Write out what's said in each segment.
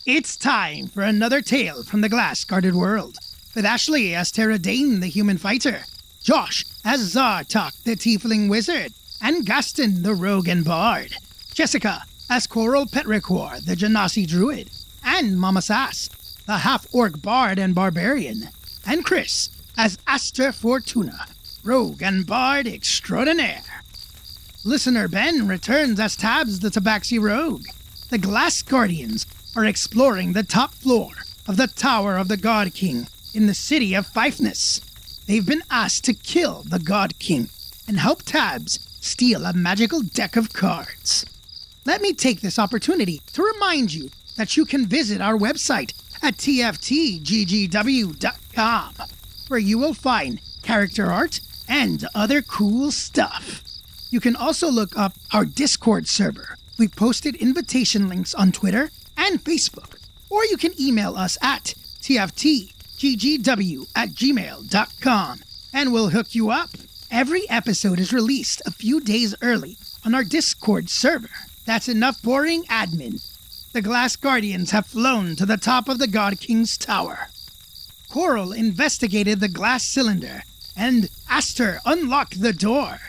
It's time for another tale from the glass-guarded world, with Ashley as Tyranny, the human fighter, Josh as Zartok, the tiefling wizard, and Gaston, the rogue and bard, Jessica as Coral Petrichor, the Genasi druid, and Mama Sass, the half-orc bard and barbarian, and Chris as Aster Fortuna, rogue and bard extraordinaire. Listener Ben returns as Tabs, the Tabaxi rogue. The Glass Guardians are exploring the top floor of the Tower of the God King in the city of Fifeness. They've been asked to kill the God King and help Tabs steal a magical deck of cards. Let me take this opportunity to remind you that you can visit our website at TFTGGW.com, where you will find character art and other cool stuff. You can also look up our Discord server. We've posted invitation links on Twitter and Facebook, or you can email us at tftggw@gmail.com, and we'll hook you up. Every episode is released a few days early on our Discord server. That's enough boring admin. The Glass Guardians have flown to the top of the God King's tower. Coral investigated the glass cylinder, and Aster unlocked the door.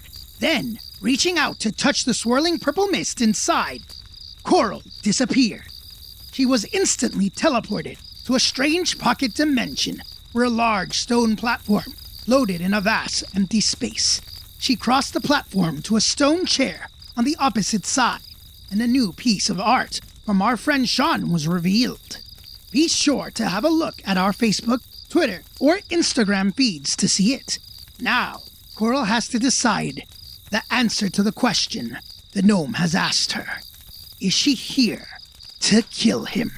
Then, reaching out to touch the swirling purple mist inside, Coral disappeared. She was instantly teleported to a strange pocket dimension where a large stone platform floated in a vast empty space. She crossed the platform to a stone chair on the opposite side, and a new piece of art from our friend Shaun was revealed. Be sure to have a look at our Facebook, Twitter, or Instagram feeds to see it. Now, Coral has to decide the answer to the question the gnome has asked her. Is she here to kill him?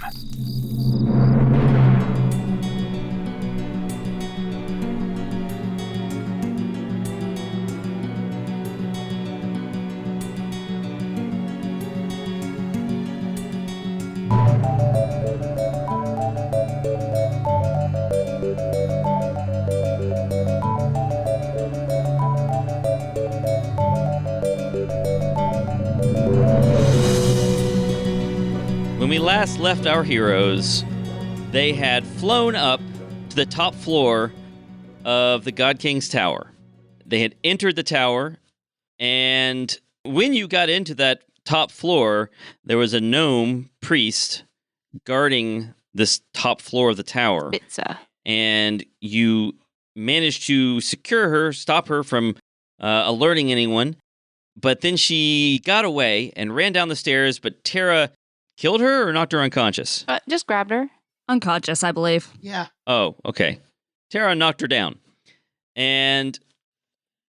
When we last left our heroes, they had flown up to the top floor of the God King's tower. They had entered the tower, and when you got into that top floor, there was a gnome priest guarding this top floor of the tower. And you managed to secure her, stop her from alerting anyone. But then she got away and ran down the stairs, but Tara killed her or knocked her unconscious? Just grabbed her. Unconscious, I believe. Yeah. Oh, okay. Tara knocked her down. And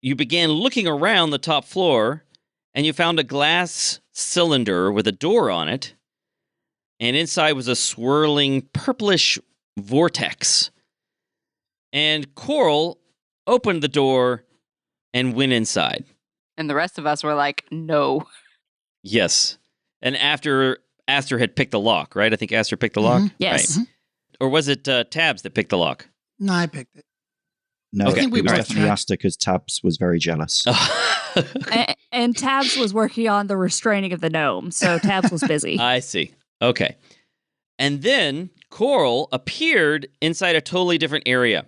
you began looking around the top floor, and you found a glass cylinder with a door on it. And inside was a swirling purplish vortex. And Coral opened the door and went inside. And the rest of us were like, no. Yes. And after Aster had picked the lock, right? I think Aster picked the lock? Yes. Right. Or was it Tabs that picked the lock? No, I picked it. No, Okay. it was definitely Aster because Tabs was very jealous. And Tabs was working on the restraining of the gnome, so Tabs was busy. I see. Okay. And then Coral appeared inside a totally different area.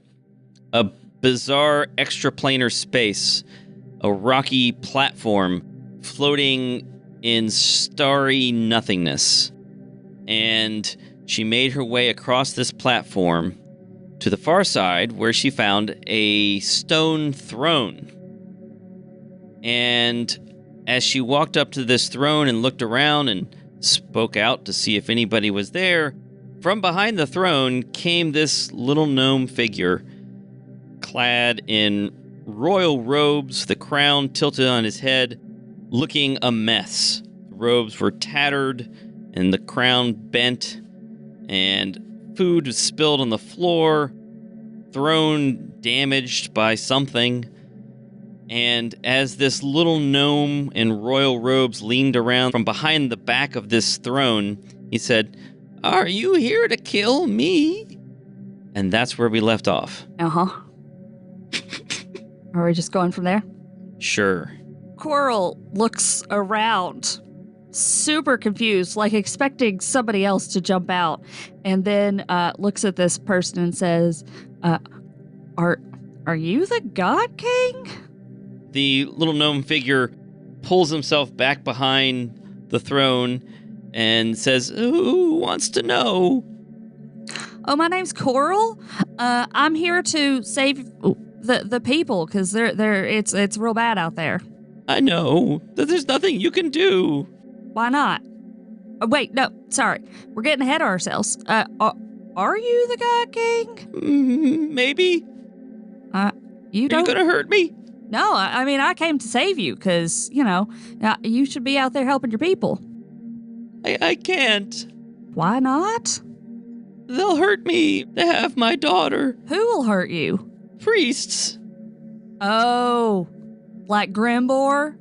A bizarre extraplanar space. A rocky platform floating in starry nothingness. And she made her way across this platform to the far side where she found a stone throne. And as she walked up to this throne and looked around and spoke out to see if anybody was there, from behind the throne came this little gnome figure clad in royal robes, the crown tilted on his head, looking a mess. The robes were tattered and the crown bent, and food was spilled on the floor, throne damaged by something. And as this little gnome in royal robes leaned around from behind the back of this throne, he said, "Are you here to kill me?" And that's where we left off. Uh-huh. Are we just going from there? Sure. Coral looks around super confused, like expecting somebody else to jump out, and then looks at this person and says, "Are you the God King?" The little gnome figure pulls himself back behind the throne and says, "Who wants to know?" Oh, my name's Coral. I'm here to save the people because it's real bad out there. I know that there's nothing you can do. Why not? Wait, no, sorry. We're getting ahead of ourselves. Are you the God King? Maybe. You Are you don't. gonna hurt me? No, I mean, I came to save you because, you should be out there helping your people. I can't. Why not? They'll hurt me. They have my daughter. Who will hurt you? Priests. Oh, like Grimbor?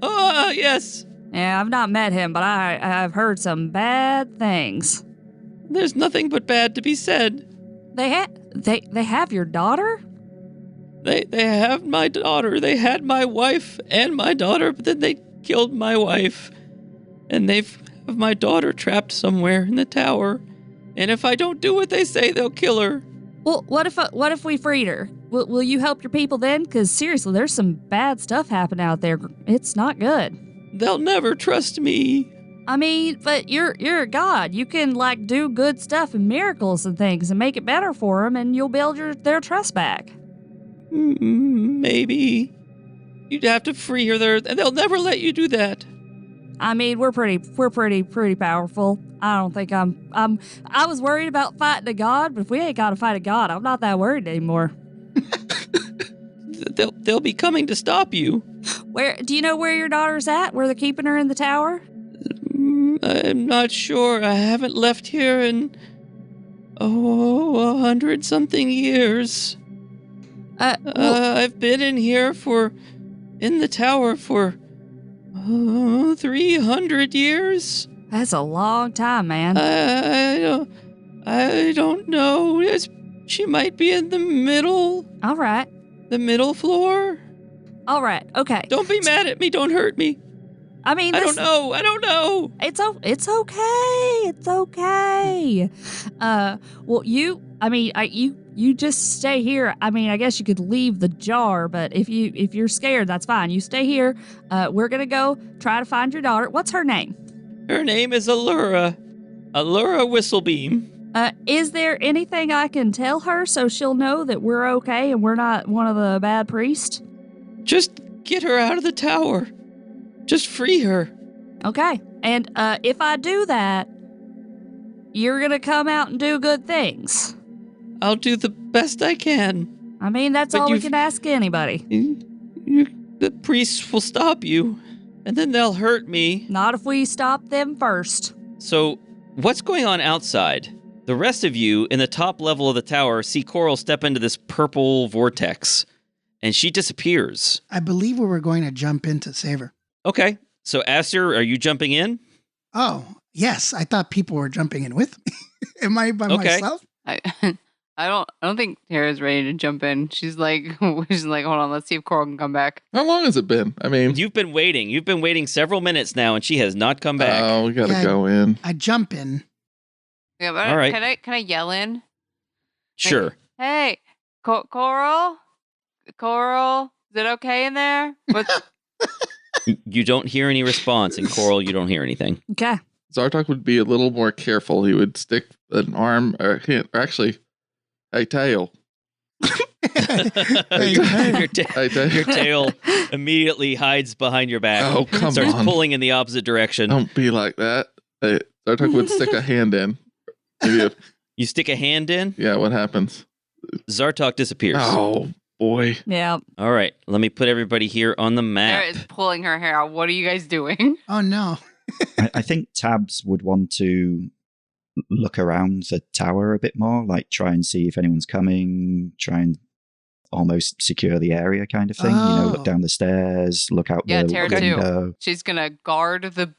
Oh, yes. Yeah, I've not met him, but I've heard some bad things. There's nothing but bad to be said. They have your daughter? They have my daughter. They had my wife and my daughter, but then they killed my wife. And they've have my daughter trapped somewhere in the tower. And if I don't do what they say, they'll kill her. Well, what if we freed her? Will you help your people then? Because seriously, there's some bad stuff happening out there. It's not good. They'll never trust me. I mean, but you're a god. You can do good stuff and miracles and things and make it better for them, and you'll build their trust back. Maybe. You'd have to free her there, and they'll never let you do that. I mean, we're pretty powerful. I don't think I was worried about fighting a god, but if we ain't got to fight a god, I'm not that worried anymore. They'll be coming to stop you. Do you know where your daughter's at? Where they're keeping her in the tower? I'm not sure. I haven't left here in 100-something years. I've been in the tower for 300 years. That's a long time, man. I don't know. She might be in the middle. All right. The middle floor. All right. Okay. Don't be mad at me. Don't hurt me. I mean, I don't know. It's okay. It's okay. Well, you just stay here. I mean, I guess you could leave the jar, but if you're scared, that's fine. You stay here. We're gonna go try to find your daughter. What's her name? Her name is Allura Whistlebeam. Is there anything I can tell her so she'll know that we're okay and we're not one of the bad priests? Just get her out of the tower. Just free her. Okay. And if I do that, you're gonna come out and do good things. I'll do the best I can. I mean, that's all we can ask anybody. The priests will stop you, and then they'll hurt me. Not if we stop them first. So, what's going on outside? The rest of you in the top level of the tower see Coral step into this purple vortex, and she disappears. I believe we were going to jump in to save her. Okay, so Aster, are you jumping in? Oh, yes. I thought people were jumping in with me. Am I by myself? I don't think Tara's ready to jump in. She's like, hold on, let's see if Coral can come back. How long has it been? I mean, You've been waiting several minutes now, and she has not come back. Oh, we gotta go in. I jump in. Yeah, but All right. Can I yell in? Sure. Hey, Coral, is it okay in there? You don't hear any response, and Coral, you don't hear anything. Okay. Zartok would be a little more careful. He would stick an arm, or actually, a tail. Your tail immediately hides behind your back. Oh, come starts on. pulling in the opposite direction. Don't be like that. Zartok would stick a hand in. Maybe You stick a hand in, what happens? Zartok disappears. Oh, boy. Yeah. All right, let me put everybody here on the map. Tara is pulling her hair out. What are you guys doing? Oh, no. I think Tabs would want to look around the tower a bit more, like try and see if anyone's coming, try and almost secure the area kind of thing. Oh. Look down the stairs, look out Yeah, the Tara window. too. She's gonna guard the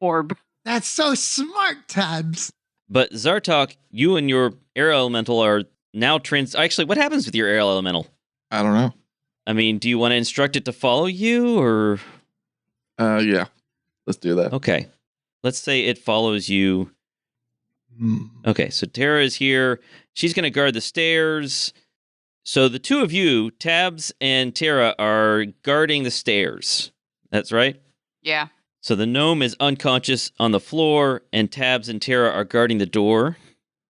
orb. That's so smart, Tabs. But Zartok, you and your air elemental are now Actually, what happens with your air elemental? I don't know. I mean, do you want to instruct it to follow you, or? Yeah. Let's do that. Okay. Let's say it follows you. Okay, so Tara is here. She's going to guard the stairs. So the two of you, Tabs and Tara, are guarding the stairs. That's right? Yeah. So the gnome is unconscious on the floor, and Tabs and Tara are guarding the door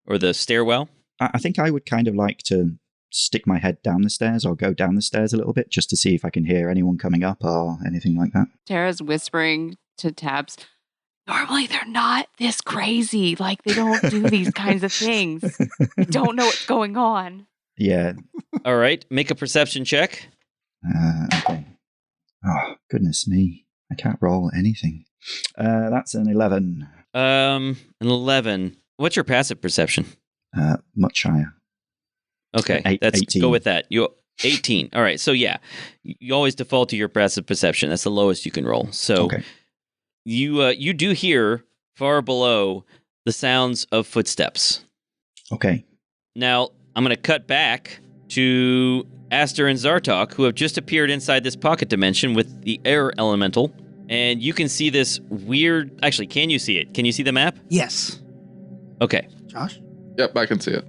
or the stairwell. I think I would kind of like to stick my head down the stairs or go down the stairs a little bit just to see if I can hear anyone coming up or anything like that. Tara's whispering to Tabs. Normally they're not this crazy. Like they don't do these kinds of things. They don't know what's going on. Yeah. All right, make a perception check. Okay. Oh, goodness me. I can't roll anything. That's an 11. An 11. What's your passive perception? Much higher. Okay, 18. Go with that. You 18. All right, so yeah, you always default to your passive perception. That's the lowest you can roll. So Okay. you do hear far below the sounds of footsteps. Okay. Now I'm going to cut back to Aster and Zartok, who have just appeared inside this pocket dimension with the air elemental, and you can see this weird. Actually, can you see it? Can you see the map? Yes. Okay. Josh? Yep, I can see it.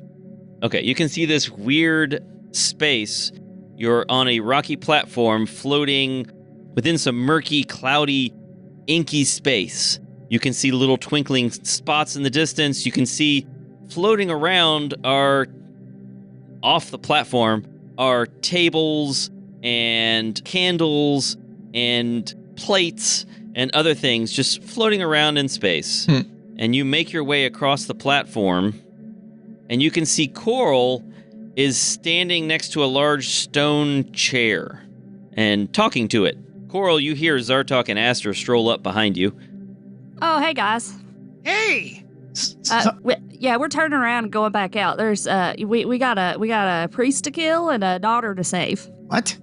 Okay, you can see this weird space. You're on a rocky platform floating within some murky, cloudy, inky space. You can see little twinkling spots in the distance. You can see floating around off the platform are tables and candles and plates and other things just floating around in space. And you make your way across the platform, and you can see Coral is standing next to a large stone chair and talking to it. Coral, you hear Zartok and Aster stroll up behind you. Oh, hey guys. Hey! We're turning around and going back out. There's we got a priest to kill and a daughter to save. What?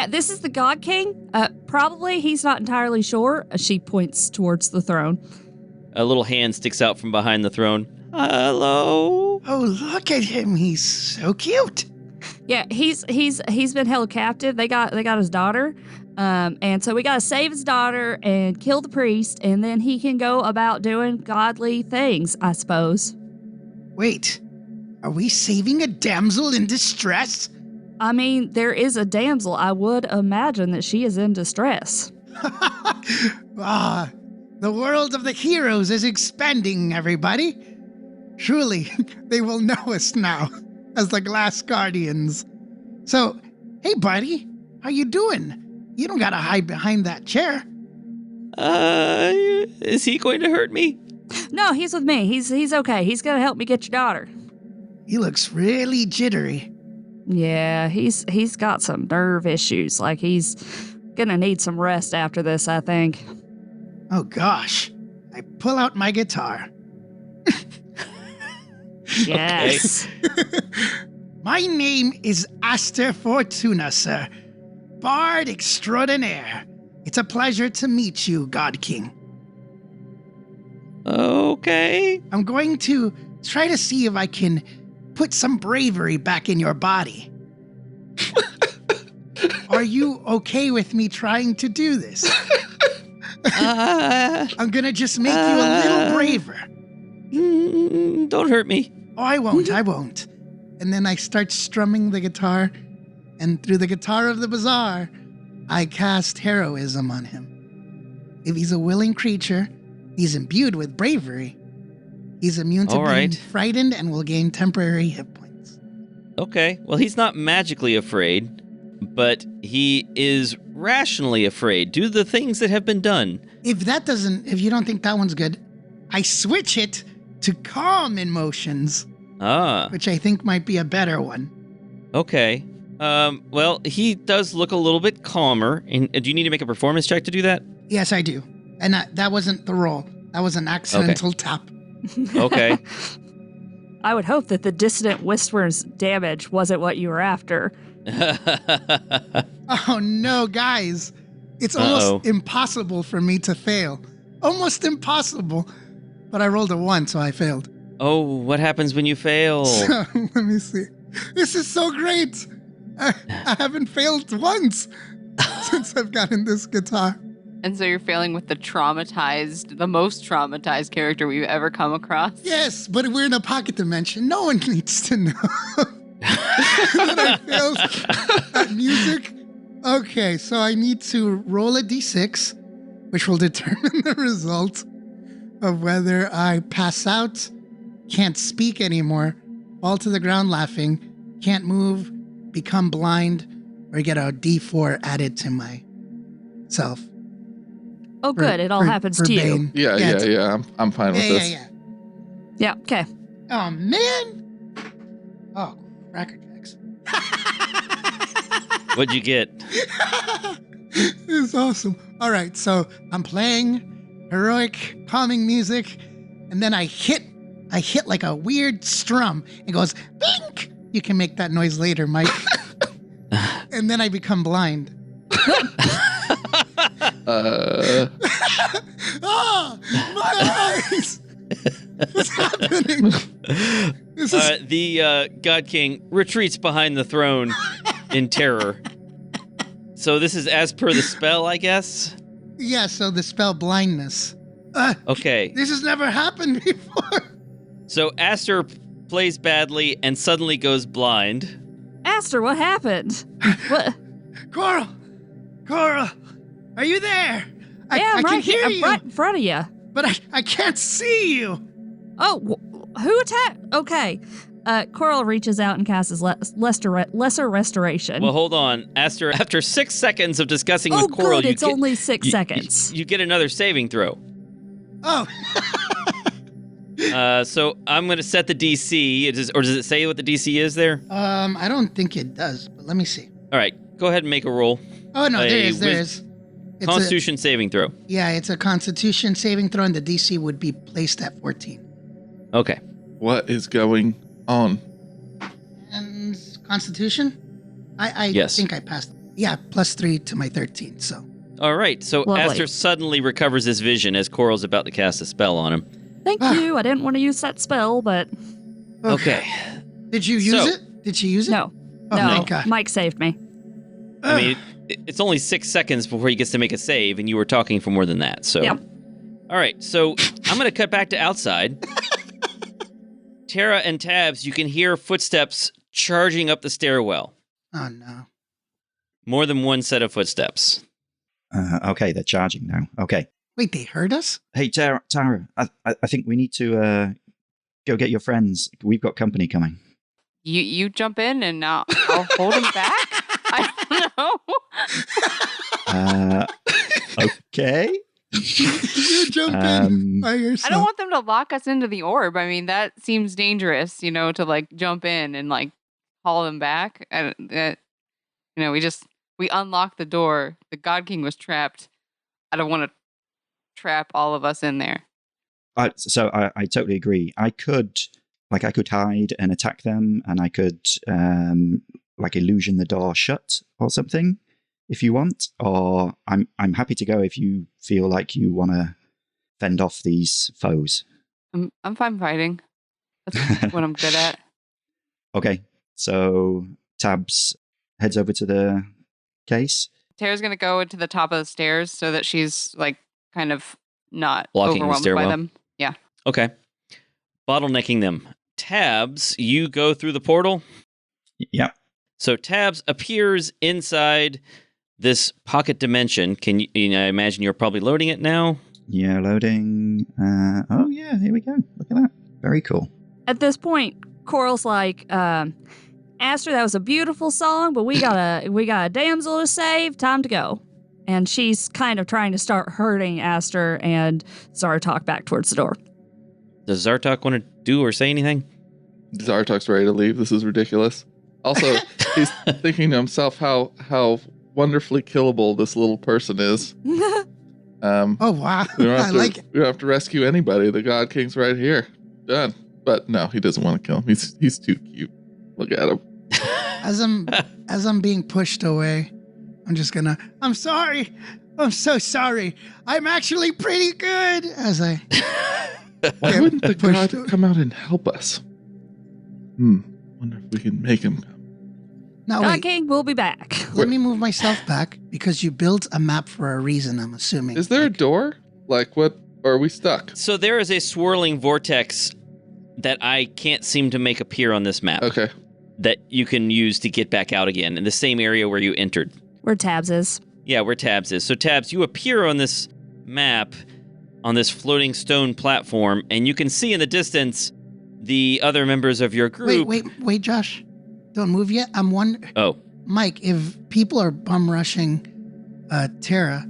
This is the God King. Probably he's not entirely sure. She points towards the throne. A little hand sticks out from behind the throne. Hello? Oh, look at him. He's so cute. Yeah, he's been held captive. They got his daughter. And so we got to save his daughter and kill the priest, and then he can go about doing godly things, I suppose. Wait, are we saving a damsel in distress? I mean, there is a damsel. I would imagine that she is in distress. The world of the heroes is expanding, everybody. Truly, they will know us now as the Glass Guardians. So, hey, buddy, how you doing? You don't gotta hide behind that chair. Is he going to hurt me? No, he's with me. He's okay. He's gonna help me get your daughter. He looks really jittery. Yeah, he's got some nerve issues. Like he's gonna need some rest after this, I think. Oh gosh. I pull out my guitar. Yes. My name is Aster Fortuna, sir. Bard extraordinaire. It's a pleasure to meet you, God King. Okay. I'm going to try to see if I can put some bravery back in your body. Are you okay with me trying to do this? I'm gonna just make you a little braver. Don't hurt me. Oh, I won't. And then I start strumming the guitar, and through the guitar of the bazaar, I cast heroism on him. If he's a willing creature, he's imbued with bravery. He's immune to being frightened and will gain temporary hit points. Okay. Well, he's not magically afraid, but he is rationally afraid due to the things that have been done. If you don't think that one's good, I switch it to calm emotions, which I think might be a better one. Okay. Well, he does look a little bit calmer. And do you need to make a performance check to do that? Yes, I do. And that wasn't the roll. That was an accidental tap. Okay. I would hope that the dissonant whisper's damage wasn't what you were after. Oh no, guys. It's almost impossible for me to fail. Almost impossible. But I rolled a 1, so I failed. Oh, what happens when you fail? So, let me see. This is so great. I haven't failed once since I've gotten this guitar. And so you're failing with the most traumatized character we've ever come across. Yes, but we're in a pocket dimension. No one needs to know that I failed at music. Okay, so I need to roll a d6, which will determine the result of whether I pass out, can't speak anymore, fall to the ground laughing, can't move, become blind, or get a d4 added to myself. Oh, good. It all happens to you. Bane. Yeah. I'm fine with this. Yeah, okay. Oh, man. Oh, Cracker Jacks. What'd you get? This is awesome. All right, so I'm playing heroic, calming music, and then I hit like a weird strum. It goes, blink! You can make that noise later, Mike. And then I become blind. My eyes! What's happening? The God King retreats behind the throne in terror. So this is as per the spell, I guess? Yeah, so the spell blindness. Okay. This has never happened before. So Aster plays badly and suddenly goes blind. Aster, what happened? What? Coral, are you there? I'm I can hear I'm you, right in front of you. but I can't see you. Oh, who attacked? Okay. Coral reaches out and casts lesser restoration. Well, hold on. Aster, after 6 seconds of discussing with Coral, good. It's only 6 seconds. You get another saving throw. Oh. So I'm going to set the DC. Or does it say what the DC is there? I don't think it does, but let me see. All right. Go ahead and make a roll. Oh, no, there is. It's Constitution saving throw. It's a Constitution saving throw, and the DC would be placed at 14. Okay. What is going on? And Constitution? I Yes. think I passed. Yeah, +3 to my 13, so. All right. So Lovely. Aster suddenly recovers his vision as Coral's about to cast a spell on him. Thank you. I didn't want to use that spell, but Okay. Did you use it? Did she use it? no. Oh, No, thank God. Mike saved me. I mean, it's only 6 seconds before he gets to make a save, and you were talking for more than that. So, Yep. All right. So I'm going to cut back to outside. Tara and Tabs, you can hear footsteps charging up the stairwell. Oh, no. More than one set of footsteps. Okay, they're charging now. Okay. Wait, they heard us? Hey, Tara, I think we need to go get your friends. We've got company coming. You jump in and I'll hold him back? I don't know. Okay. You jump in by yourself. I don't want them to lock us into the orb. I mean, that seems dangerous, to like jump in and like haul them back. We unlocked the door. The God King was trapped. I don't want to trap all of us in there. So I totally agree. I could hide and attack them, and I could illusion the door shut or something if you want. Or I'm happy to go if you feel like you want to fend off these foes. I'm fine fighting. That's what I'm good at. Okay, so Tabs heads over to the case. Tara's gonna go into the top of the stairs so that she's like kind of not Blocking the overwhelmed by stairwell. them. Yeah. Okay. Bottlenecking them. Tabs, you go through the portal. Yep. So Tabs appears inside this pocket dimension. Can you I imagine you're probably loading it now? Yeah, loading. Oh yeah, here we go. Look at that. Very cool. At this point, Coral's like, Aster, that was a beautiful song, but we got a damsel to save. Time to go. And she's kind of trying to start herding Aster and Zartok back towards the door. Does Zartok want to do or say anything? Zartok's ready to leave. This is ridiculous. Also, he's thinking to himself how wonderfully killable this little person is. Oh, wow. We don't I have to, like it. we don't have to rescue anybody. The God King's right here. Done. But no, he doesn't want to kill him. He's too cute. Look at him. As I'm being pushed away, I'm sorry. I'm so sorry. I'm actually pretty good. As I Why wouldn't the pushed God away. come out and help us? Wonder if we can make him come. Now, Night wait. King will be back. Let me move myself back because you built a map for a reason, I'm assuming. Is there a door? Like, what? Or are we stuck? So there is a swirling vortex that I can't seem to make appear on this map Okay. that you can use to get back out again in the same area where you entered. Where Tabs is. Yeah, where Tabs is. So Tabs, you appear on this map on this floating stone platform, and you can see in the distance the other members of your group. Wait, Josh. Don't move yet. I'm wondering. Oh. Mike, if people are bum rushing Tara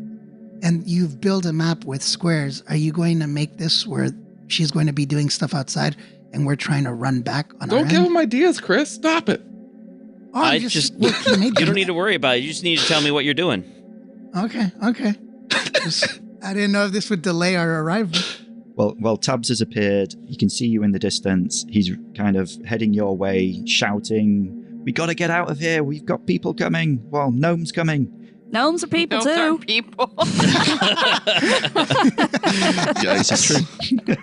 and you've built a map with squares, are you going to make this where she's going to be doing stuff outside and we're trying to run back on our Don't give end? him ideas, Chris. Stop it. Oh, I I'm just- look, he made You them. don't need to worry about it. You just need to tell me what you're doing. Okay. I didn't know if this would delay our arrival. Well, Tabs has appeared. You can see you in the distance. He's kind of heading your way, shouting, "We got to get out of here. We've got people coming. Well, gnomes coming." Gnomes are people Those are too. people. This is true.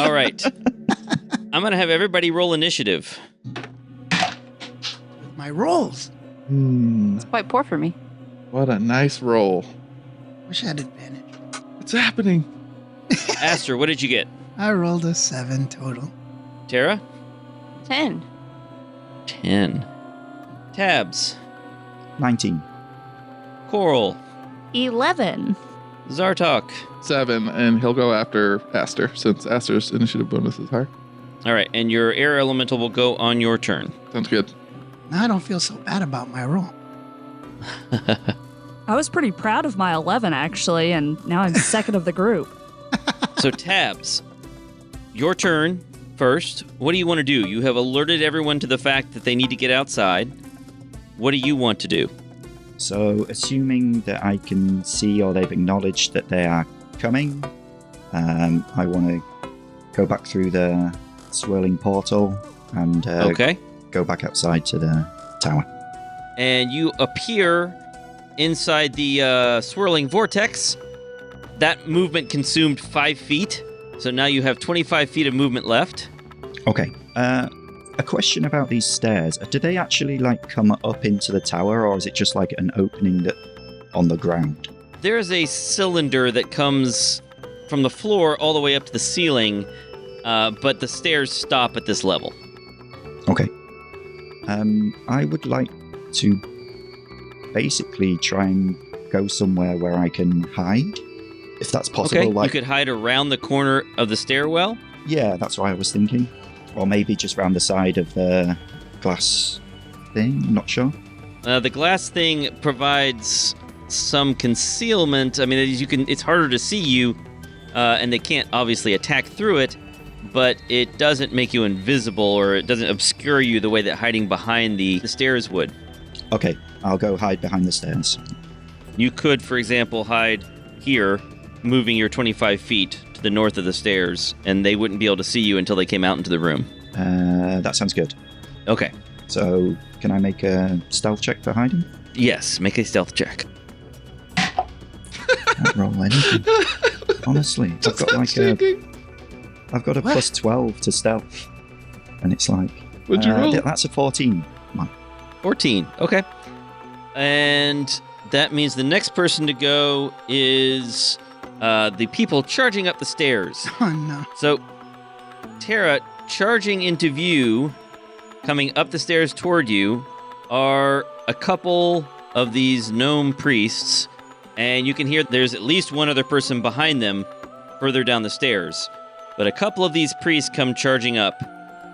All right. I'm going to have everybody roll initiative. My rolls. It's quite poor for me. What a nice roll. Wish I had advantage. What's happening? Aster, what did you get? I rolled a 7 total. Tara? 10. 10. Tabs. 19. Coral. 11. Zartok. 7, and he'll go after Aster, since Aster's initiative bonus is higher. All right, and your air elemental will go on your turn. Sounds good. Now I don't feel so bad about my roll. I was pretty proud of my 11, actually, and now I'm second of the group. So, Tabs, your turn first. What do you want to do? You have alerted everyone to the fact that they need to get outside. What do you want to do? So, assuming that I can see or they've acknowledged that they are coming, I want to go back through the swirling portal and Okay. go back outside to the tower. And you appear inside the swirling vortex. That movement consumed 5 feet. So now you have 25 feet of movement left. Okay. A question about these stairs. Do they actually come up into the tower, or is it just like an opening that on the ground? There's a cylinder that comes from the floor all the way up to the ceiling, but the stairs stop at this level. Okay. I would like to basically try and go somewhere where I can hide, if that's possible. Okay, you could hide around the corner of the stairwell. Yeah, that's what I was thinking. Or maybe just round the side of the glass thing. I'm not sure. The glass thing provides some concealment. I mean, it's harder to see you, and they can't obviously attack through it, but it doesn't make you invisible, or it doesn't obscure you the way that hiding behind the stairs would. Okay, I'll go hide behind the stairs. You could, for example, hide here, moving your 25 feet to the north of the stairs, and they wouldn't be able to see you until they came out into the room. That sounds good. Okay. So, can I make a stealth check for hiding? Yes, make a stealth check. Can't roll anything. Honestly, I've got a What? plus 12 to stealth, and it's like What'd you roll? That's a 14. 14. Okay. And that means the next person to go is the people charging up the stairs. Oh, no. So, Tara, charging into view, coming up the stairs toward you, are a couple of these gnome priests, and you can hear there's at least one other person behind them further down the stairs. But a couple of these priests come charging up,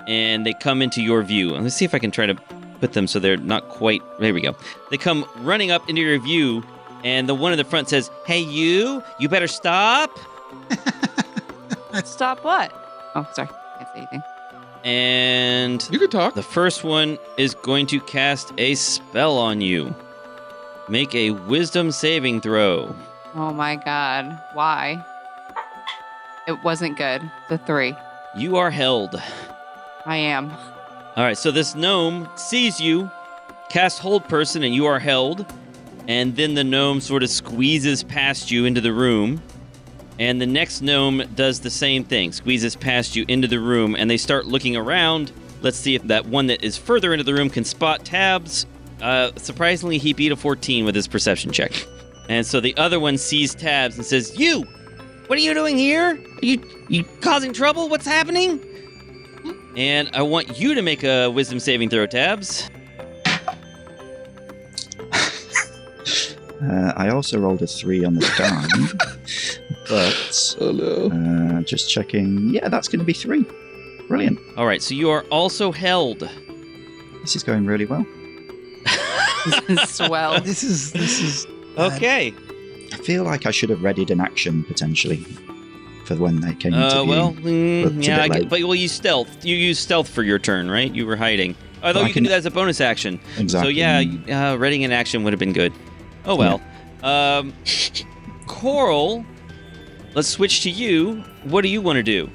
and they come into your view. And let's see if I can try to put them so they're not quite... There we go. They come running up into your view, and the one in the front says, "Hey, you better stop." Stop what? Oh, sorry. Can't say anything. And You could talk. the first one is going to cast a spell on you. Make a wisdom saving throw. Oh my god. Why? It wasn't good. The 3. You are held. I am. All right, so this gnome sees you, cast hold person, and you are held. And then the gnome sort of squeezes past you into the room. And the next gnome does the same thing, squeezes past you into the room, and they start looking around. Let's see if that one that is further into the room can spot Tabs. Surprisingly, he beat a 14 with his perception check. And so the other one sees Tabs and says, "You! What are you doing here? Are you causing trouble? What's happening?" And I want you to make a wisdom saving throw, Tabs. I also rolled a 3 on the die, but Oh no. just checking. Yeah, that's going to be 3. Brilliant. All right, so you are also held. This is going really well. Swell. This is bad. Okay. I feel like I should have readied an action potentially for when they came into view. Well, but it's a yeah, bit late. but you stealth. You used stealth for your turn, right? You were hiding. Although I you can can- do that as a bonus action. Exactly. So yeah, readying an action would have been good. Oh well. Coral, let's switch to you. What do you want to do?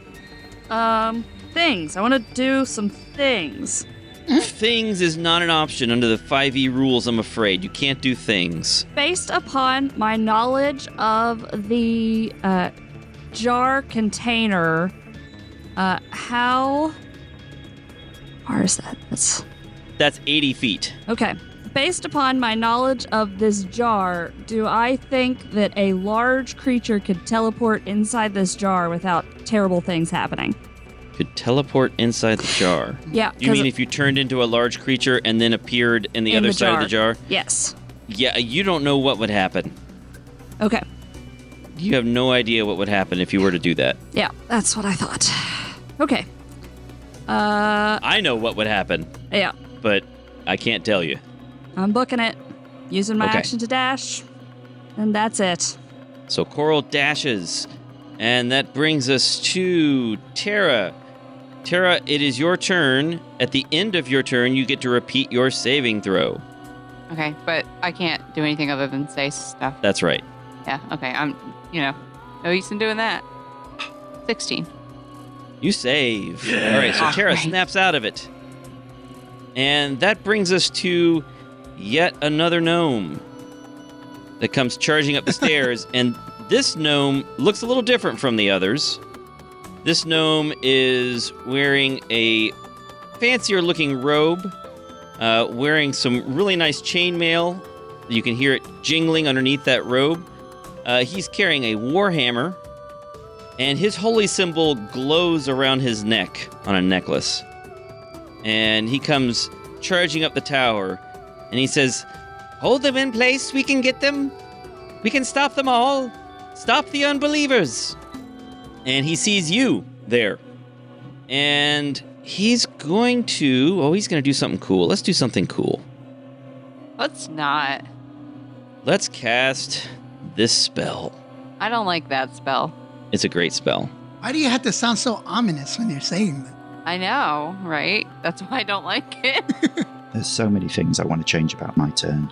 Things. I want to do some things. Things is not an option under the 5e rules, I'm afraid. You can't do things. Based upon my knowledge of the jar container, how far is that? That's 80 feet. Okay. Based upon my knowledge of this jar, do I think that a large creature could teleport inside this jar without terrible things happening? Could teleport inside the jar. Yeah. You mean if you turned into a large creature and then appeared in the other side of the jar? Yes. Yeah, you don't know what would happen. Okay. You have no idea what would happen if you were to do that. Yeah, that's what I thought. Okay. I know what would happen, Yeah. but I can't tell you. I'm booking it. Using my Okay. action to dash. And that's it. So Coral dashes, and that brings us to Tara. Tara, it is your turn. At the end of your turn, you get to repeat your saving throw. Okay, but I can't do anything other than say stuff. That's right. Yeah, okay, I'm, no use in doing that. 16. You save. All right, so Tara Right. snaps out of it. And that brings us to yet another gnome that comes charging up the stairs. And this gnome looks a little different from the others. This gnome is wearing a fancier looking robe, wearing some really nice chainmail. You can hear it jingling underneath that robe. He's carrying a warhammer, and his holy symbol glows around his neck on a necklace. And he comes charging up the tower, and he says, "Hold them in place, we can get them. We can stop them all. Stop the unbelievers." And he sees you there. And he's going to do something cool. Let's do something cool. Let's not. Let's cast this spell. I don't like that spell. It's a great spell. Why do you have to sound so ominous when you're saying that? I know, right? That's why I don't like it. There's so many things I want to change about my turn.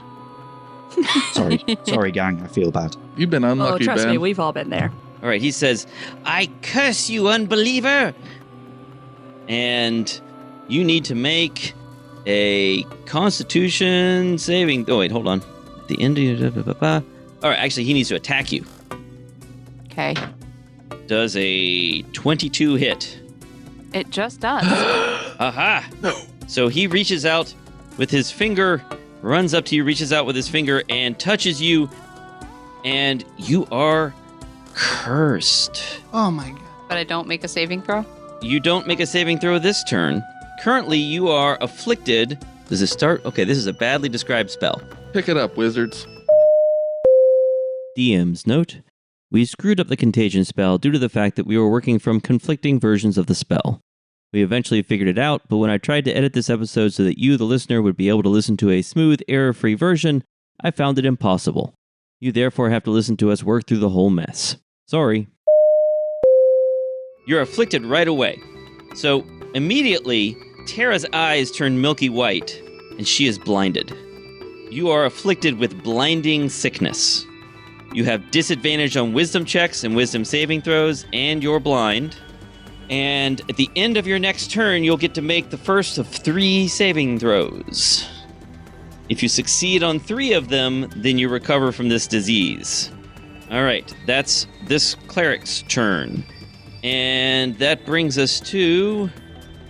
Sorry, gang. I feel bad. You've been Oh, unlucky, trust Ben. me, we've all been there. All right, he says, "I curse you, unbeliever!" And you need to make a Constitution saving. Oh wait, hold on. The end of All right, actually, he needs to attack you. Okay. Does a 22 hit? It just does. Aha! No. So he reaches out with his finger, runs up to you, reaches out with his finger, and touches you, and you are cursed. Oh my god. But I don't make a saving throw? You don't make a saving throw this turn. Currently, you are afflicted. Does it start? Okay, this is a badly described spell. Pick it up, wizards. DM's note: we screwed up the contagion spell due to the fact that we were working from conflicting versions of the spell. We eventually figured it out, but when I tried to edit this episode so that you, the listener, would be able to listen to a smooth, error-free version, I found it impossible. You therefore have to listen to us work through the whole mess. Sorry. You're afflicted right away. So, immediately, Tara's eyes turn milky white, and she is blinded. You are afflicted with blinding sickness. You have disadvantage on wisdom checks and wisdom saving throws, and you're blind. And at the end of your next turn, you'll get to make the first of 3 saving throws. If you succeed on 3 of them, then you recover from this disease. All right, that's this cleric's turn. And that brings us to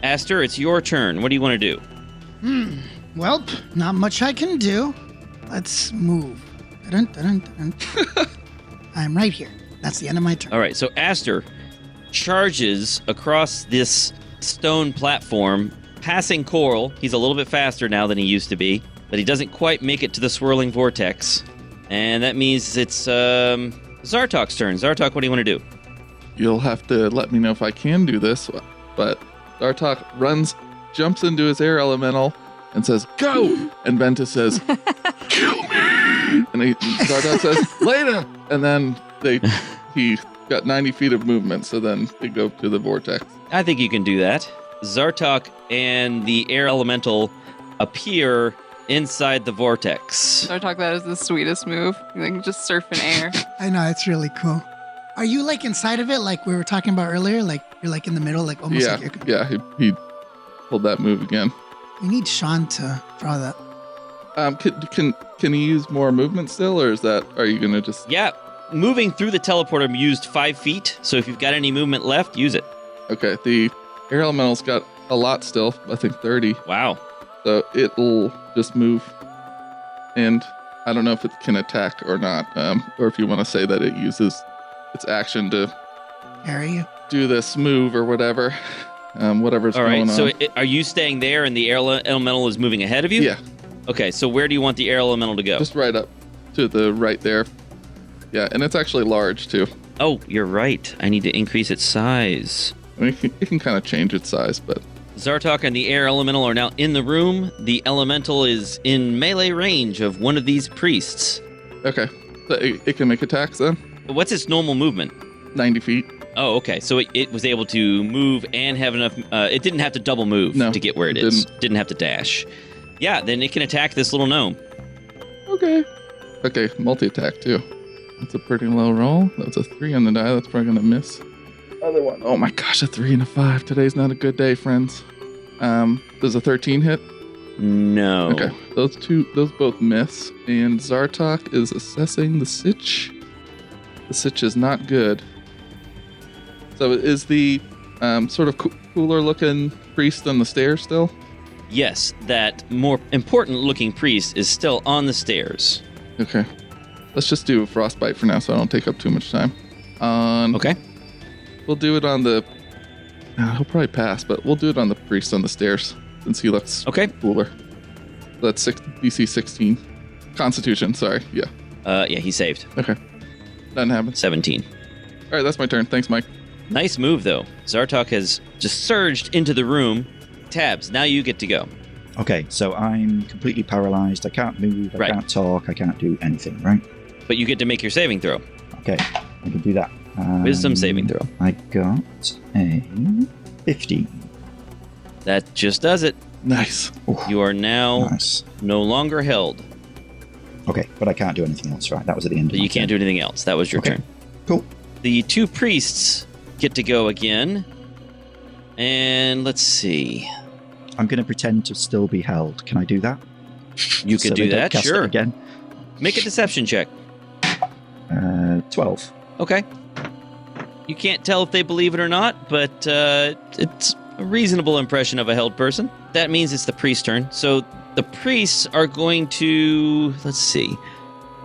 Aster, it's your turn. What do you want to do? Welp, not much I can do. Let's move. Dun, dun, dun, dun. I'm right here. That's the end of my turn. All right, so Aster charges across this stone platform, passing Coral. He's a little bit faster now than he used to be, but he doesn't quite make it to the swirling vortex. And that means it's Zartok's turn. Zartok, what do you want to do? You'll have to let me know if I can do this, but Zartok jumps into his air elemental and says, "Go!" And Ventus says, "Kill me!" And Zartok says, "Later!" And then he got 90 feet of movement, so then they go to the vortex. I think you can do that. Zartok and the air elemental appear inside the vortex. Zartok, that is the sweetest move. You can just surf in air. I know, it's really cool. Are you like inside of it, like we were talking about earlier? Like you're like in the middle, like almost like you're... Yeah, he pulled that move again. We need Shaun to draw that. Can he use more movement still, or are you gonna just... Yeah, moving through the teleporter used 5 feet, so if you've got any movement left, use it. Okay, the air elemental's got a lot still, I think 30. Wow. So it'll just move, and I don't know if it can attack or not, or if you want to say that it uses its action to Parry you. do this move or whatever, whatever's All going right, on. so are you staying there and the air elemental is moving ahead of you? Yeah, Okay, so where do you want the air elemental to go? just right up to the right there. Yeah, and it's actually large too. Oh, you're right. I need to increase its size. I mean, it can kind of change its size, but Zartok and the air elemental are now in the room. The elemental is in melee range of one of these priests. okay. So it can make attacks then? What's its normal movement? 90 feet. Oh, okay. So it was able to move and have enough... it didn't have to double move No, to get where it it is. Didn't have to dash. Yeah, then it can attack this little gnome. Okay. Okay, multi-attack too. That's a pretty low roll. That's a 3 on the die. That's probably going to miss. Other one. Oh my gosh, a 3 and a 5. Today's not a good day, friends. Does a 13 hit? No. Okay, those both miss. And Zartok is assessing the sitch. The sitch is not good. So is the sort of cooler looking priest on the stairs still? Yes, that more important looking priest is still on the stairs. Okay. Let's just do frostbite for now so I don't take up too much time. Okay. We'll do it on the... he'll probably pass, but we'll do it on the priest on the stairs since he looks cooler. That's DC 16. Constitution, sorry. Yeah. Yeah, he saved. Okay. Nothing happened. 17. All right, that's my turn. Thanks, Mike. Nice move, though. Zartok has just surged into the room. Tabs, now you get to go. Okay, so I'm completely paralyzed. I can't move. I can't talk. I can't do anything, right? But you get to make your saving throw. Okay, I can do that. Wisdom saving throw. I got a 15. That just does it. Nice. Oh, You are now nice. no longer held. Okay, but I can't do anything else, right? That was at the end of But my you can't do turn. anything else. That was your Okay. turn. Cool. The two priests get to go again. And let's see. I'm going to pretend to still be held. Can I do that? You So can they do don't that, cast it sure. Again. Make a deception check. 12. Okay. You can't tell if they believe it or not, but it's a reasonable impression of a held person. That means it's the priest's turn. So the priests are going to... Let's see.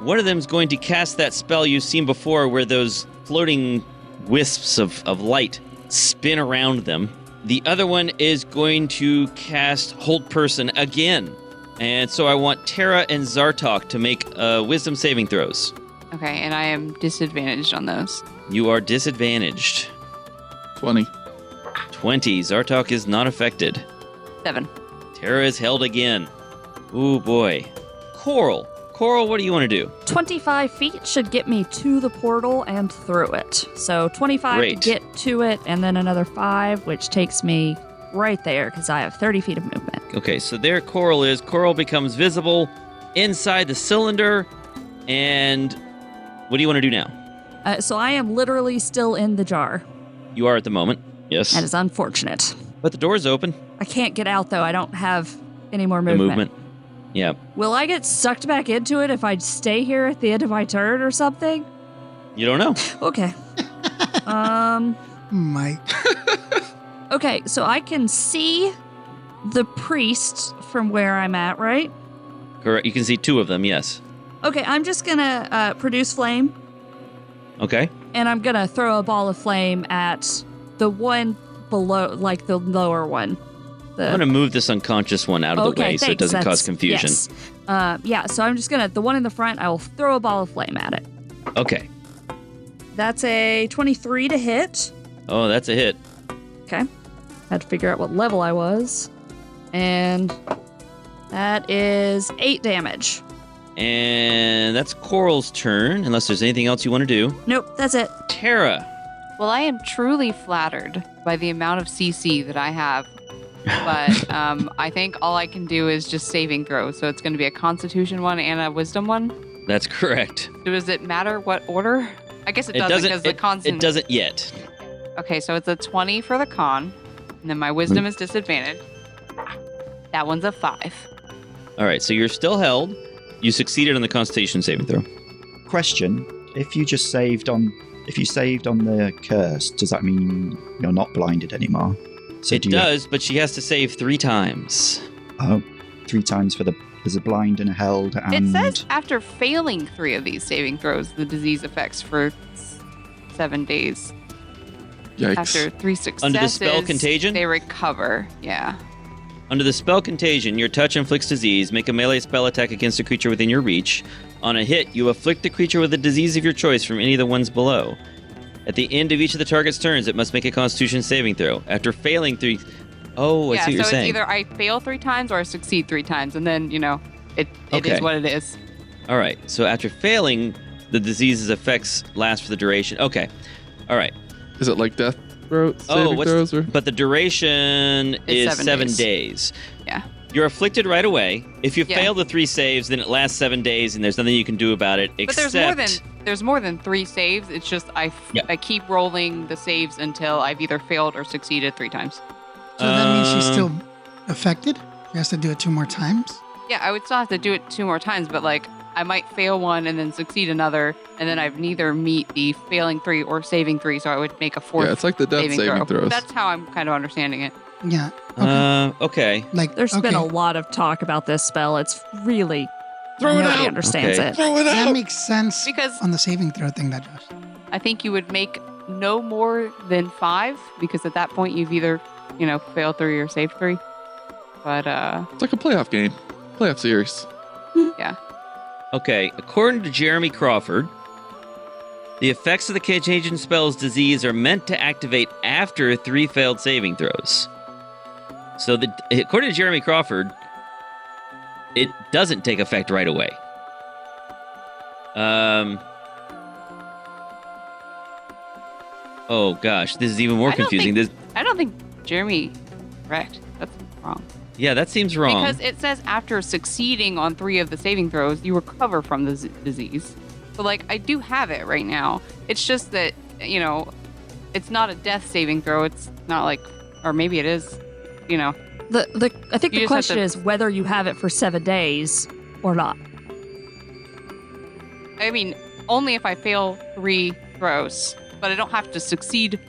One of them is going to cast that spell you've seen before where those floating wisps of light spin around them. The other one is going to cast Hold Person again. And so I want Tara and Zartok to make wisdom saving throws. Okay, and I am disadvantaged on those. You are disadvantaged. 20. 20. Zartok is not affected. 7. Tara is held again. Ooh, boy. Coral. Coral, what do you want to do? 25 feet should get me to the portal and through it. So 25 Great. to get to it, and then another 5, which takes me right there because I have 30 feet of movement. Okay, so there Coral is. Coral becomes visible inside the cylinder. And what do you want to do now? So I am literally still in the jar. You are at the moment. Yes. That is unfortunate. But the door is open. I can't get out, though. I don't have any more The movement. movement. Yeah. Will I get sucked back into it if I stay here at the end of my turn or something? You don't know. Okay. Mike. Okay, so I can see the priest from where I'm at, right? Correct. You can see 2 of them, yes. Okay, I'm just gonna produce flame, Okay. and I'm gonna throw a ball of flame at the one below, like the lower one. I'm going to move this unconscious one out of the way so it doesn't cause confusion. Yes. So I'm just gonna, the one in the front, I will throw a ball of flame at it. Okay. That's a 23 to hit. Oh, that's a hit. Okay. Had to figure out what level I was. And that is 8 damage. And that's Coral's turn, unless there's anything else you want to do. Nope, that's it. Tara. Well, I am truly flattered by the amount of CC that I have. But I think all I can do is just saving throws. So it's going to be a Constitution one and a Wisdom one. That's correct. Does it matter what order? I guess it doesn't because the con's It doesn't yet. Okay, so it's a 20 for the con, and then my Wisdom is disadvantaged. That one's a 5. All right, so you're still held. You succeeded on the Constitution saving throw. Question: if you saved on the curse, does that mean you're not blinded anymore? So It does, but she has to save 3 times. Oh, 3 times for there's a blind and a held, and It says after failing 3 of these saving throws, the disease affects for 7 days. Yikes. After 3 successes, Under the spell Contagion? they recover. Yeah. Under the spell Contagion, your touch inflicts disease. Make a melee spell attack against a creature within your reach. On a hit, you afflict the creature with a disease of your choice from any of the ones below. At the end of each of the target's turns, it must make a Constitution saving throw. After failing 3... Oh, I see what you're so saying. it's either I fail 3 times or I succeed 3 times, and then, it Okay. is what it is. All right, so after failing, the disease's effects last for the duration. Okay, all right. Is it like death saving throws? Or? But the duration is 7 days. Yeah. You're afflicted right away. If you Yeah. fail the 3 saves, then it lasts 7 days, and there's nothing you can do about it. But Except there's more than 3 saves. It's just I keep rolling the saves until I've either failed or succeeded 3 times. So that means she's still affected? She has to do it 2 more times? Yeah, I would still have to do it 2 more times, but I might fail one and then succeed another, and then I've neither meet the failing 3 or saving 3, so I would make a 4th. Yeah, it's like the death saving throws. That's how I'm kind of understanding it. Yeah. Okay. There's been a lot of talk about this spell. It's really nobody understands Okay. it. Throw it out! That makes sense Because on the saving throw thing that Josh. I think you would make no more than 5, because at that point you've either, failed 3 or saved 3. But It's like a playoff game, playoff series. yeah. Okay, according to Jeremy Crawford, the effects of the Contagion spell's disease are meant to activate after 3 failed saving throws. So, according to Jeremy Crawford, it doesn't take effect right away. Oh gosh, this is even more confusing. I don't think Jeremy correct. That's wrong. Yeah, that seems wrong. Because it says after succeeding on 3 of the saving throws, you recover from the disease. So, I do have it right now. It's just that, it's not a death saving throw. It's not or maybe it is, I think You the just have question to- is whether you have it for 7 days or not. I mean, only if I fail 3 throws, but I don't have to succeed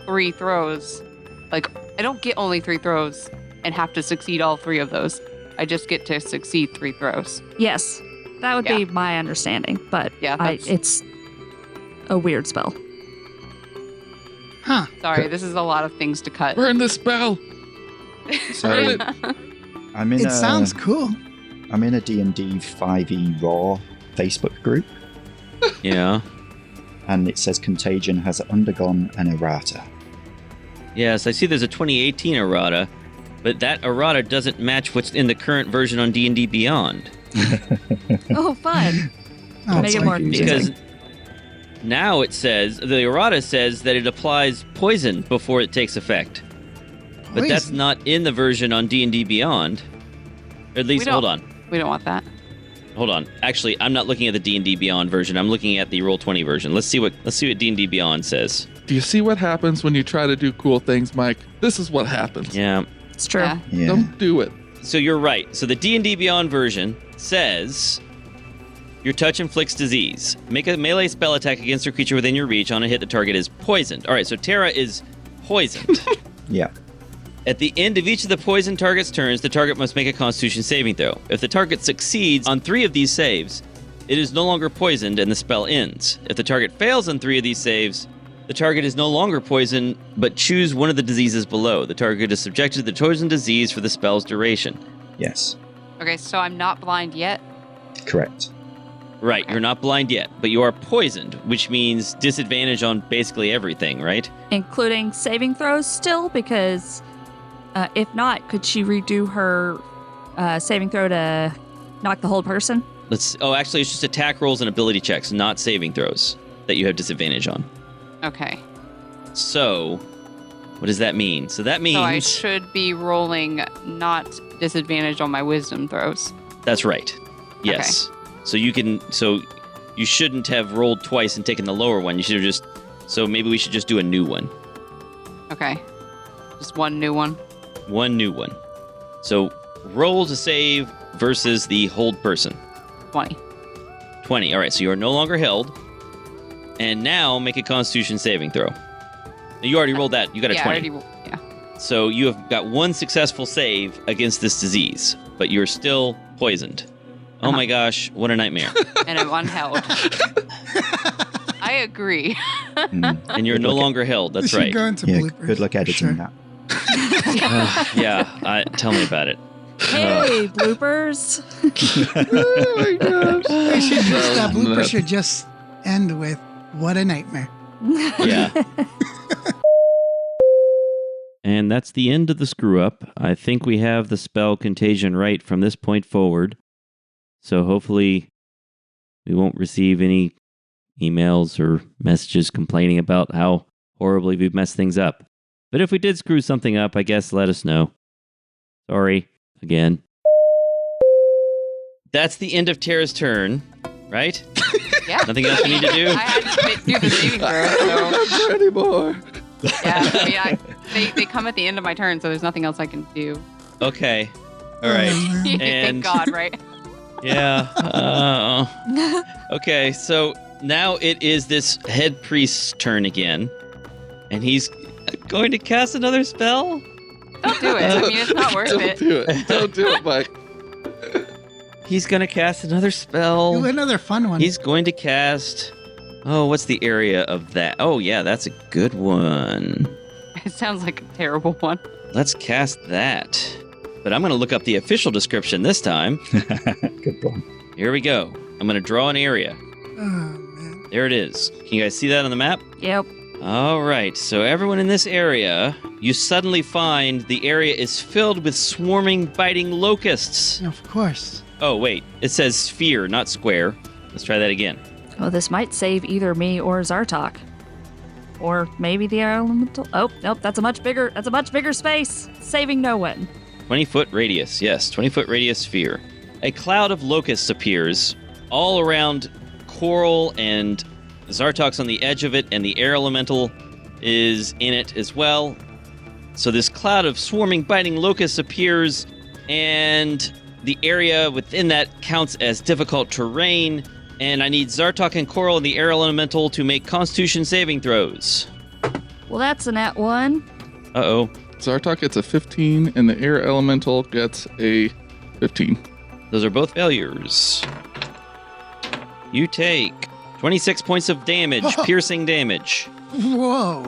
3 throws. I don't get only 3 throws and have to succeed all 3 of those. I just get to succeed 3 throws. Yes, that would be my understanding, but Yeah, it's a weird spell. Huh. Sorry, this is a lot of things to cut. Burn the spell! So I'm in It sounds cool. I'm in a D&D 5e Raw Facebook group, Yeah. and it says Contagion has undergone an errata. Yes, I see there's a 2018 errata, but that errata doesn't match what's in the current version on D&D Beyond. Oh, fun. Oh, Make it's it more confusing. Because confusing. now it says, the errata says that it applies poison before it takes effect. But that's Poison. not in the version on D&D Beyond. Or at least, We hold don't- on. We don't want that. Hold on. Actually, I'm not looking at the D&D Beyond version. I'm looking at the Roll20 version. Let's see what D&D Beyond says. Do you see what happens when you try to do cool things, Mike? This is what happens. Yeah. It's true. Yeah. Yeah. Don't do it. So you're right. So the D&D Beyond version says your touch inflicts disease. Make a melee spell attack against a creature within your reach. On a hit, the target is poisoned. All right, so Tara is poisoned. Yeah. At the end of each of the poison target's turns, the target must make a Constitution saving throw. If the target succeeds on 3 of these saves, it is no longer poisoned and the spell ends. If the target fails on 3 of these saves, the target is no longer poisoned, but choose one of the diseases below. The target is subjected to the chosen disease for the spell's duration. Yes. Okay, so I'm not blind yet. Correct. Right, you're not blind yet, but you are poisoned, which means disadvantage on basically everything, right? Including saving throws still, because if not, could she redo her saving throw to knock the whole person? Actually, it's just attack rolls and ability checks, not saving throws, that you have disadvantage on. Okay. So, what does that mean? So that means... So I should be rolling not disadvantage on my wisdom throws. That's right. Yes. Okay. So you shouldn't have rolled twice and taken the lower one. You should have just... So maybe we should just do a new one. Okay. Just one new one. One new one. So roll to save versus the hold person. 20. 20. All right, so you are no longer held. And now make a Constitution saving throw. Now, you already rolled that. You got a 20. Yeah. So you have got one successful save against this disease, but you're still poisoned. Oh my gosh, what a nightmare. And I'm unheld. I agree. And you're no longer held. That's right. Go into bloopers. Good luck editing that. Tell me about it. Hey, bloopers. Oh my gosh. That blooper should just end with, what a nightmare. Yeah. And that's the end of the screw up. I think we have the spell Contagion right from this point forward. So hopefully we won't receive any emails or messages complaining about how horribly we've messed things up. But if we did screw something up, I guess let us know. Sorry, again. That's the end of Tara's turn, right? Yeah. Nothing else we need to do? I had to do the saving throw, so... Not anymore. Yeah, I mean, they come at the end of my turn, so there's nothing else I can do. Okay. All right. Thank God, right? Yeah. Okay, so now it is this head priest's turn again. And he's going to cast another spell? Don't do it. I mean, it's not worth it. Don't do it, Mike. He's going to cast another spell. Do another fun one. He's going to cast... Oh, what's the area of that? Oh, yeah, that's a good one. It sounds like a terrible one. Let's cast that. But I'm going to look up the official description this time. Good one. Here we go. I'm going to draw an area. Oh, man. There it is. Can you guys see that on the map? Yep. All right. So everyone in this area, you suddenly find the area is filled with swarming, biting locusts. Of course. Oh, wait. It says sphere, not square. Let's try that again. Oh, this might save either me or Zartok. Or maybe the elemental. Oh, nope, that's a much bigger space. Saving no one. 20-foot radius. Yes, 20-foot radius sphere. A cloud of locusts appears all around Coral, and Zartok's on the edge of it, and the air elemental is in it as well. So this cloud of swarming, biting locusts appears, and the area within that counts as difficult terrain. And I need Zartok and Coral and the air elemental to make Constitution saving throws. Well, that's a nat 1. Uh-oh. Zartok gets a 15, and the air elemental gets a 15. Those are both failures. You take 26 points of damage, piercing damage, Whoa.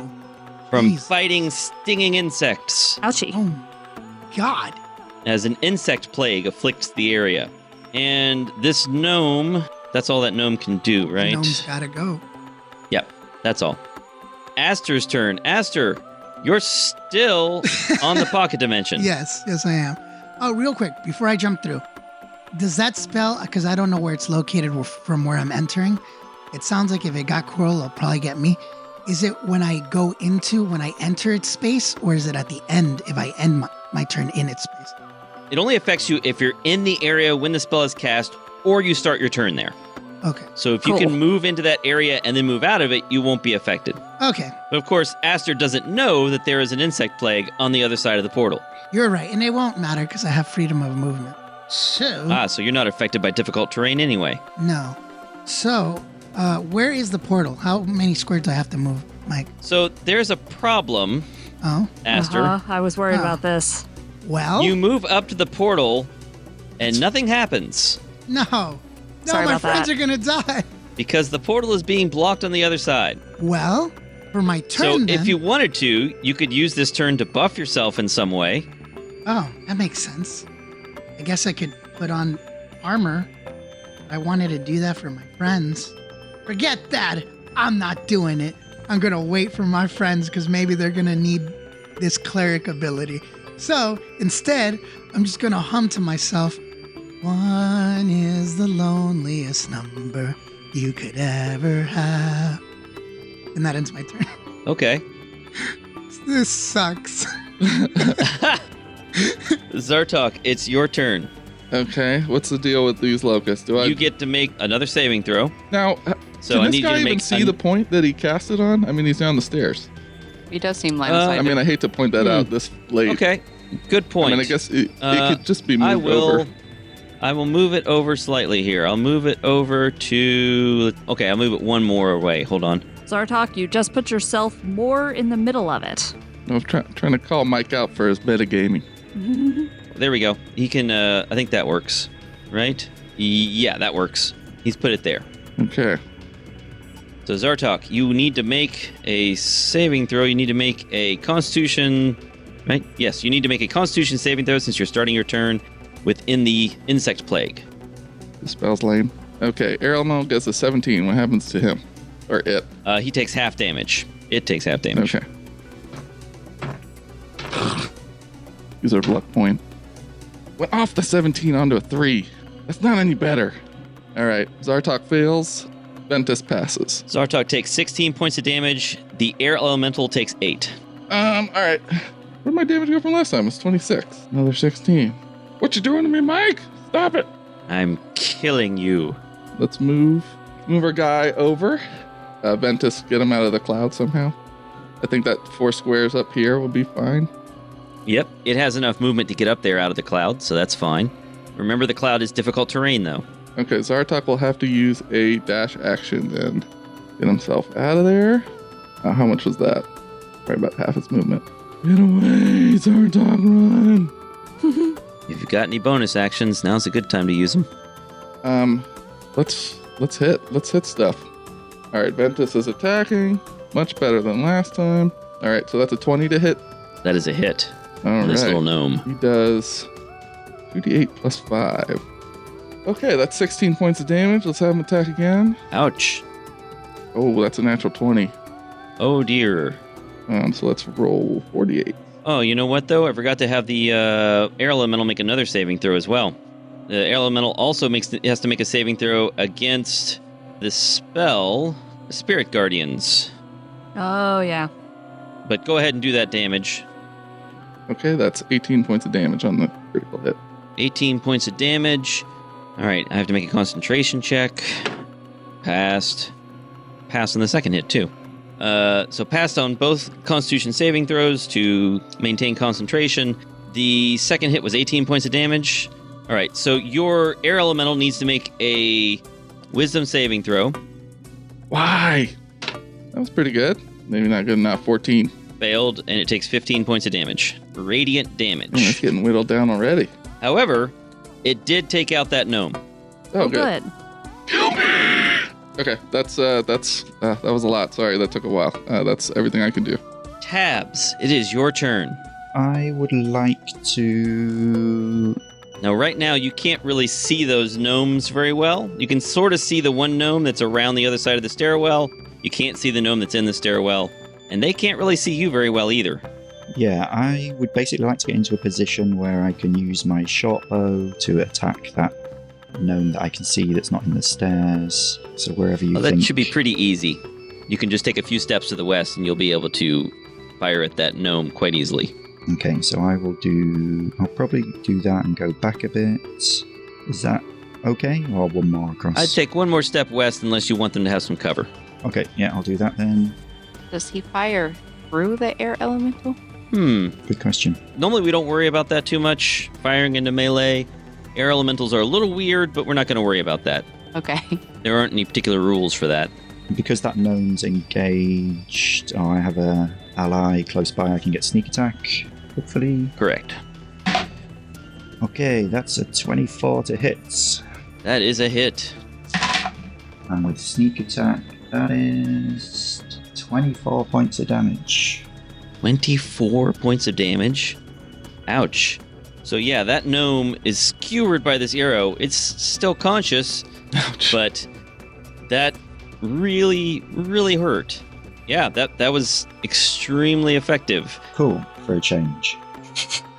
from Jeez. fighting stinging insects, Ouchie. Oh, God. as an insect plague afflicts the area. And this gnome, that's all that gnome can do, right? Gnome's gotta go. Yep, that's all. Aster's turn. Aster, you're still on the pocket dimension. Yes, I am. Oh, real quick, before I jump through, does that spell, because I don't know where it's located from where I'm entering, it sounds like if it got Coral, it'll probably get me. Is it when I enter its space, or is it at the end if I end my turn in its space? It only affects you if you're in the area when the spell is cast, or you start your turn there. Okay. So if you can move into that area and then move out of it, you won't be affected. Okay. But of course, Aster doesn't know that there is an insect plague on the other side of the portal. You're right, and it won't matter because I have freedom of movement. So... So you're not affected by difficult terrain anyway. No. So, where is the portal? How many squares do I have to move, Mike? So there's a problem Oh, Aster. I was worried Oh. about this. well, You move up to the portal, and nothing happens no. No, Sorry my about friends that. are going to die. because the portal is being blocked on the other side. Well, for my So turn then. if you wanted to, you could use this turn to buff yourself in some way. Oh, that makes sense. I guess I could put on armor. I wanted to do that for my friends. Forget that. I'm not doing it. I'm going to wait for my friends because maybe they're going to need this cleric ability. So instead, I'm just going to hum to myself, 1 is the loneliest number you could ever have. And that ends my turn. Okay. This sucks. Zartok, it's your turn. Okay, what's the deal with these locusts? Do I You get to make another saving throw. now? So Can I this need you guy to even make see the point that he cast it on? I mean, he's down the stairs. He does seem line of Uh, sight. I mean, I hate to point that out this late. Okay. Good point. I mean, I guess it Uh, could just be moved I will. over. I will move it over slightly here. I'll move it over to. Okay, I'll move it one more away. Hold on. Zartok, you just put yourself more in the middle of it. I was trying to call Mike out for his metagaming. There we go. He can. I think that works, right? Yeah, that works. He's put it there. Okay. So Zartok, you need to make a saving throw. You need to make a Constitution. Right? Yes, you need to make a Constitution saving throw since you're starting your turn within the insect plague. The spell's lame. Okay, Air Elemental gets a 17. What happens to him? Or it? He takes half damage. It takes half damage. Okay. Use our luck point. Went off the 17 onto a 3. That's not any better. All right, Zartok fails. Ventus passes. Zartok takes 16 points of damage. The air elemental takes 8. All right. Where'd my damage go from last time? It was 26. Another 16. What you doing to me, Mike? Stop it. I'm killing you. Let's move our guy over. Ventus, get him out of the cloud somehow. I think that 4 squares up here will be fine. Yep, it has enough movement to get up there out of the cloud, so that's fine. Remember, the cloud is difficult terrain, though. Okay, Zartok will have to use a dash action then. Get himself out of there. How much was that? Probably about half his movement. Get away, Zartok, run! If you've got any bonus actions, now's a good time to use them. Let's hit stuff. All right, Ventus is attacking. Much better than last time. All right, so that's a 20 to hit. That is a hit. All This right. little gnome. He does 2d8 plus 5. Okay, that's 16 points of damage. Let's have him attack again. Ouch. Oh, that's a natural 20. Oh, dear. So let's roll 48. Oh, you know what, though? I forgot to have the air elemental make another saving throw as well. The air elemental also has to make a saving throw against the spell Spirit Guardians. Oh, yeah. But go ahead and do that damage. Okay, that's 18 points of damage on the critical hit. 18 points of damage. All right, I have to make a concentration check. Passed. Passed on the second hit, too. So passed on both Constitution saving throws to maintain concentration. The second hit was 18 points of damage. All right, so your air elemental needs to make a wisdom saving throw. Why? That was pretty good. Maybe not good enough. 14. Failed, and it takes 15 points of damage. Radiant damage. It's getting whittled down already. However, it did take out that gnome. Oh, Good. Okay, that was a lot. Sorry, that took a while. That's everything I can do. Tabs, it is your turn. I would like to. Now, right now, you can't really see those gnomes very well. You can sort of see the one gnome that's around the other side of the stairwell. You can't see the gnome that's in the stairwell. And they can't really see you very well either. Yeah, I would basically like to get into a position where I can use my short bow to attack that gnome that I can see that's not in the stairs. So wherever you Well, think. that should be pretty easy. You can just take a few steps to the west and you'll be able to fire at that gnome quite easily. Okay, so I'll probably do that and go back a bit. Is that okay? Or one more across? I'd take one more step west unless you want them to have some cover. Okay, yeah, I'll do that then. Does he fire through the air elemental? Good question. Normally we don't worry about that too much. Firing into melee. Air elementals are a little weird, but we're not going to worry about that. Okay. There aren't any particular rules for that. Because that gnome's engaged, I have a ally close by, I can get sneak attack, hopefully. Correct. Okay, that's a 24 to hit. That is a hit. And with sneak attack, that is 24 points of damage. 24 points of damage. Ouch. So yeah, that gnome is skewered by this arrow. It's still conscious, Ouch. but that really, really hurt. Yeah, that was extremely effective. Cool, for a change.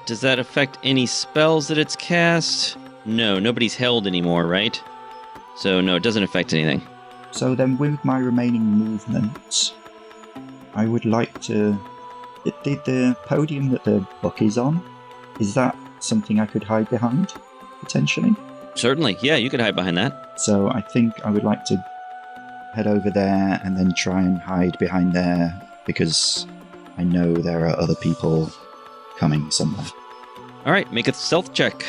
Does that affect any spells that it's cast? No, nobody's held anymore, right? So no, it doesn't affect anything. So then with my remaining movement, I would like to... The podium that the book is on, is that something I could hide behind, potentially? Certainly, yeah, you could hide behind that. So I think I would like to head over there and then try and hide behind there, because I know there are other people coming somewhere. All right, make a stealth check.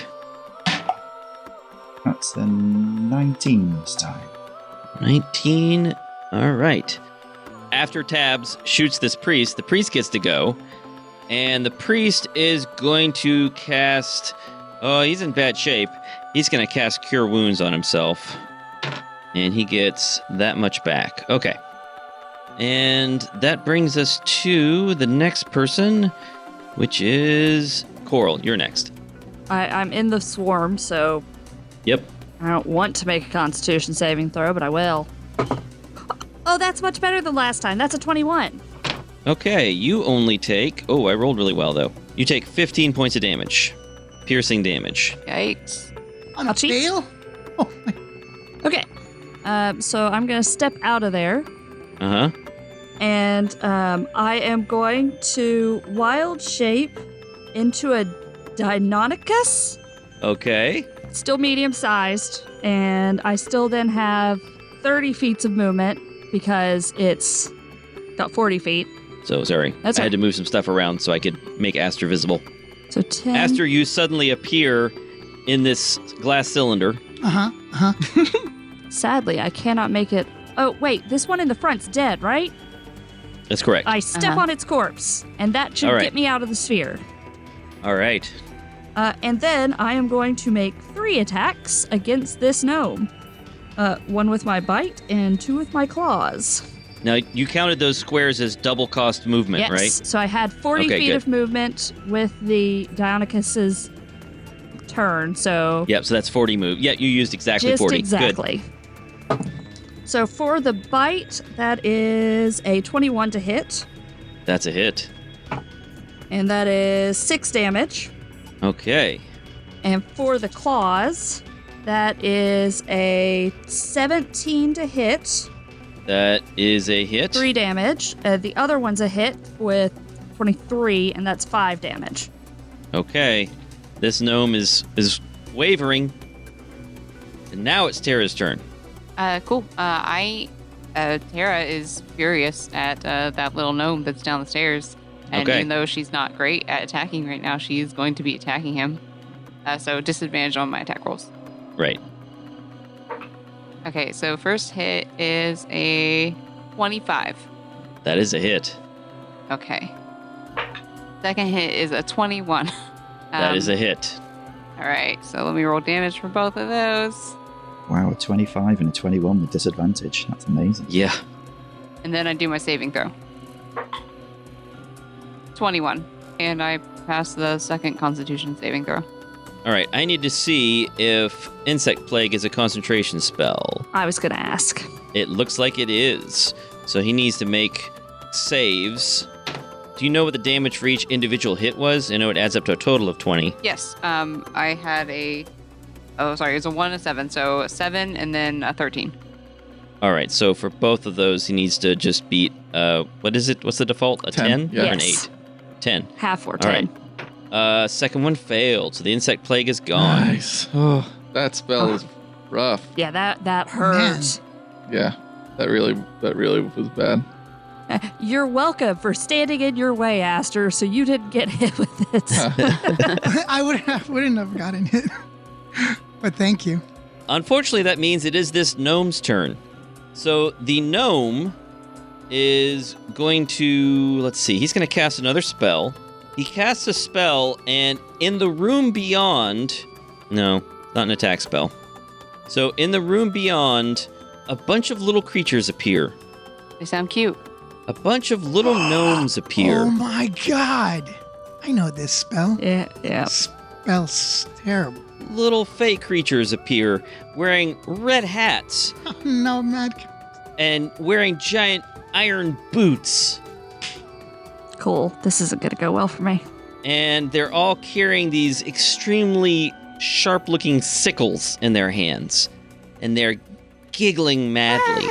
That's the 19 this time. 19. All right. After Tabs shoots this priest, the priest gets to go. And the priest is going to cast... Oh, he's in bad shape. He's going to cast Cure Wounds on himself. And he gets that much back. Okay. And that brings us to the next person, which is Coral. You're next. I'm in the swarm, so Yep. I don't want to make a Constitution saving throw, but I will. Oh, that's much better than last time. That's a 21. Okay, you only take... Oh, I rolled really well, though. You take 15 points of damage. Piercing damage. Yikes. On a Ouchie. fail? Oh, my. Okay. So I'm going to step out of there, Uh-huh. and I am going to wild shape into a Deinonychus. Okay. Still medium-sized, and I still then have 30 feet of movement because it's got 40 feet. So, sorry. That's I all had to move some stuff around so I could make Aster visible. So 10. Aster, you suddenly appear in this glass cylinder. Uh-huh, uh-huh. Sadly, I cannot make it. Oh, wait, this one in the front's dead, right? That's correct. I step on its corpse, and that should All right. get me out of the sphere. All right. And then I am going to make 3 attacks against this gnome. 1 with my bite and 2 with my claws. Now, you counted those squares as double cost movement, Yes. right? So I had 40 Okay, feet good. of movement with the Deinonychus's turn, so Yep, so that's 40 move. Yeah, you used exactly just 40. exactly. So for the bite, that is a 21 to hit, Good. That's a hit. and that is 6 damage. Okay. And for the claws, that is a 17 to hit, That is a hit. 3 damage. The other one's a hit with 23, and that's 5 damage. Okay. This gnome is wavering. And now it's Tara's turn. Cool. Tara is furious at that little gnome that's down the stairs. And Okay. even though she's not great at attacking right now, she is going to be attacking him. So disadvantage on my attack rolls. Right. Okay, so first hit is a 25. That is a hit. Okay. Second hit is a 21. That is a hit. All right, so let me roll damage for both of those. Wow, a 25 and a 21 with disadvantage. That's amazing. Yeah. And then I do my saving throw. 21. And I pass the second constitution saving throw. All right. I need to see if Insect Plague is a concentration spell. I was going to ask. It looks like it is. So he needs to make saves. Do you know what the damage for each individual hit was? I know it adds up to a total of 20. Yes, I had a... Oh, sorry, it was a 1 and a 7. So a 7 and then a 13. All right. So for both of those, he needs to just beat, what is it? What's the default? A 10? 10, yeah. Or an Yes. 8? 10. Half or All 10. right. Second one failed. So the Insect Plague is gone. Nice. Oh, that spell is rough. Yeah, that Man. hurt. Yeah, that really was bad. You're welcome for standing in your way, Aster, so you didn't get hit with it. I wouldn't have gotten hit. But thank you. Unfortunately, that means it is this gnome's turn. So the gnome is going to, let's see, he's going to cast another spell. He casts a spell, and in the room beyond, no, not an attack spell. So in the room beyond, a bunch of little creatures appear. They sound cute. A bunch of little gnomes appear. Oh my god. I know this spell. Yeah. Spell's terrible. Little fey creatures appear wearing red hats Oh, no, Matt. and wearing giant iron boots. Cool. This isn't going to go well for me. And they're all carrying these extremely sharp-looking sickles in their hands. And they're giggling madly.